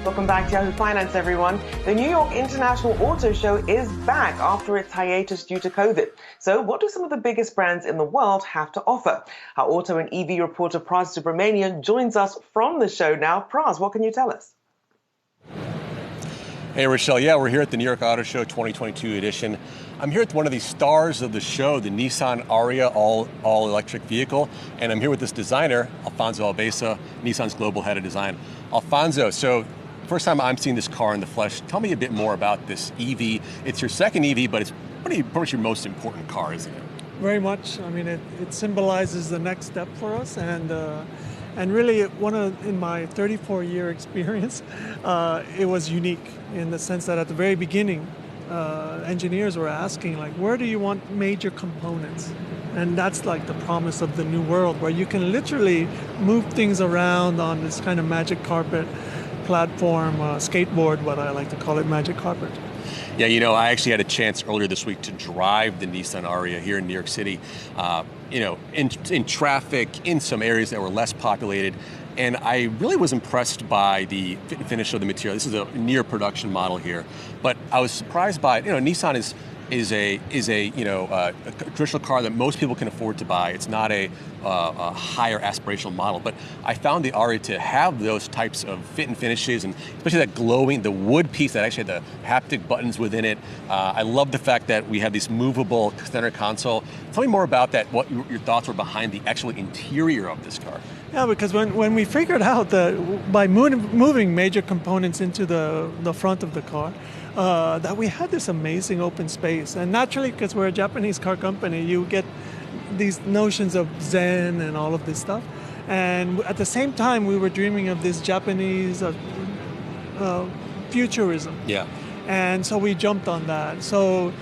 Welcome back to Yahoo Finance, everyone. The New York International Auto Show is back after its hiatus due to COVID. So what do some of the biggest brands in the world have to offer? Our auto and EV reporter Pras Subramanian joins us from the show now. Pras, what can you tell us? Hey, Rochelle. Yeah, we're here at the New York Auto Show 2022 edition. I'm here with one of the stars of the show, the Nissan Ariya all-electric vehicle. And I'm here with this designer, Alfonso Albaisa, Nissan's global head of design. Alfonso, so first time I'm seeing this car in the flesh. Tell me a bit more about this EV. It's your second EV, but it's pretty much your most important car, isn't it? Very much. I mean, it symbolizes the next step for us, and really, in my 34-year experience, it was unique in the sense that at the very beginning, engineers were asking, like, where do you want major components? And that's like the promise of the new world, where you can literally move things around on this kind of magic carpet platform, skateboard, what I like to call it, magic carpet. Yeah, you know, I actually had a chance earlier this week to drive the Nissan Ariya here in New York City, in traffic, in some areas that were less populated. And I really was impressed by the fit and finish of the material. This is a near production model here. But I was surprised by, Nissan is a traditional car that most people can afford to buy. It's not a higher aspirational model, but I found the Ariya to have those types of fit and finishes, and especially that glowing, the wood piece that actually had the haptic buttons within it. I love the fact that we have this movable center console. Tell me more about that, what your thoughts were behind the actual interior of this car. Yeah, because when we figured out that by moving major components into the front of the car, that we had this amazing open space. And naturally, because we're a Japanese car company, you get these notions of Zen and all of this stuff. And at the same time, we were dreaming of this Japanese futurism. Yeah. And so we jumped on that. So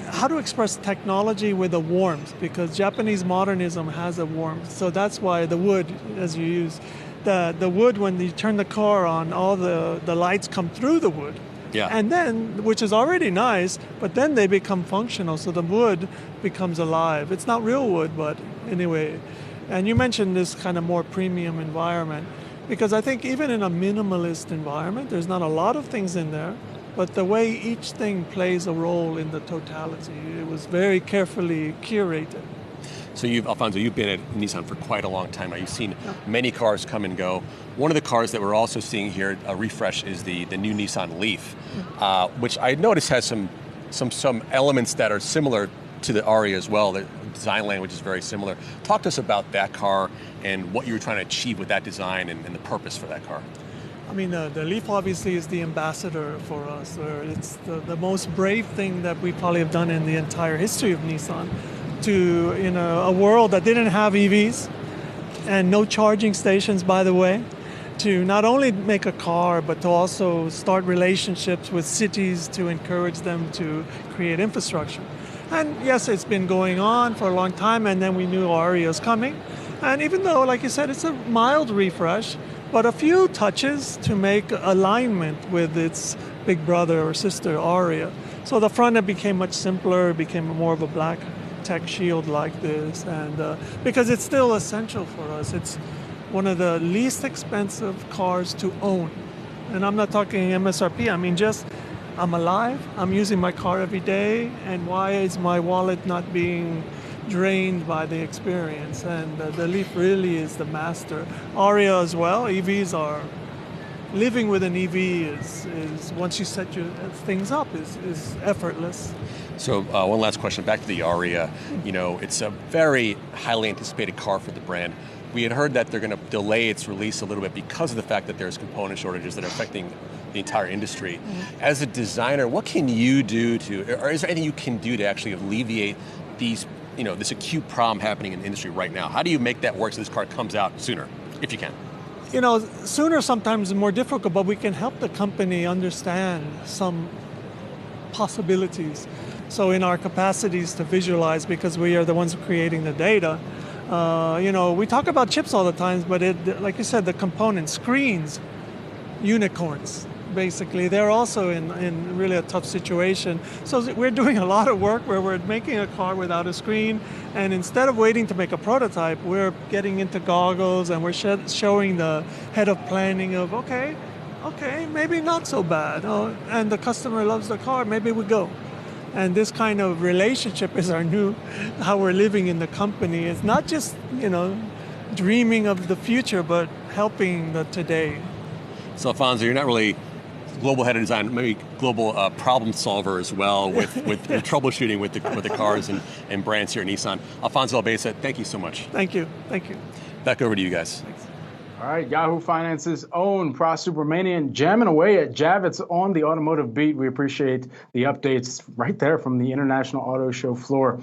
how to express technology with a warmth, because Japanese modernism has a warmth. So that's why the wood, as you use, the wood, when you turn the car on, all the lights come through the wood. Yeah. And then, which is already nice, but then they become functional, so the wood becomes alive. It's not real wood, but anyway. And you mentioned this kind of more premium environment, because I think even in a minimalist environment, there's not a lot of things in there, but the way each thing plays a role in the totality, it was very carefully curated. So Alfonso, you've been at Nissan for quite a long time now. You've seen many cars come and go. One of the cars that we're also seeing here, a refresh, is the new Nissan Leaf, which I noticed has some elements that are similar to the Ariya as well. The design language is very similar. Talk to us about that car and what you were trying to achieve with that design and the purpose for that car. I mean, the Leaf obviously is the ambassador for us. It's the most brave thing that we probably have done in the entire history of Nissan, to a world that didn't have EVs and no charging stations, by the way, to not only make a car, but to also start relationships with cities to encourage them to create infrastructure. And yes, it's been going on for a long time, and then we knew Ariya was coming. And even though, like you said, it's a mild refresh, but a few touches to make alignment with its big brother or sister, Ariya. So the front end became much simpler, it became more of a black tech shield like this, and because it's still essential for us. It's one of the least expensive cars to own. And I'm not talking MSRP, I mean just I'm alive, I'm using my car every day, and why is my wallet not being drained by the experience? And the Leaf really is the master. Ariya as well, EVs are, living with an EV is once you set your things up, is effortless. So one last question, back to the Ariya. It's a very highly anticipated car for the brand. We had heard that they're going to delay its release a little bit because of the fact that there's component shortages that are affecting the entire industry. As a designer, what can you do or is there anything you can do to actually alleviate these, this acute problem happening in the industry right now? How do you make that work so this car comes out sooner, if you can? Sooner sometimes is more difficult, but we can help the company understand some possibilities. So in our capacities to visualize, because we are the ones creating the data, we talk about chips all the time, but like you said, the components, screens, unicorns, basically, they're also in really a tough situation. So we're doing a lot of work where we're making a car without a screen, and instead of waiting to make a prototype, we're getting into goggles and we're showing the head of planning of, okay, okay, maybe not so bad. Oh, and the customer loves the car, maybe we go. And this kind of relationship is how we're living in the company. It's not just, dreaming of the future, but helping the today. So Alfonso, you're not really global head of design, maybe global problem solver as well with troubleshooting with the cars and brands here at Nissan. Alfonso Albaisa, thank you so much. Thank you. Back over to you guys. Thanks. All right, Yahoo Finance's own Pras Subramanian jamming away at Javits on the automotive beat. We appreciate the updates right there from the International Auto Show floor.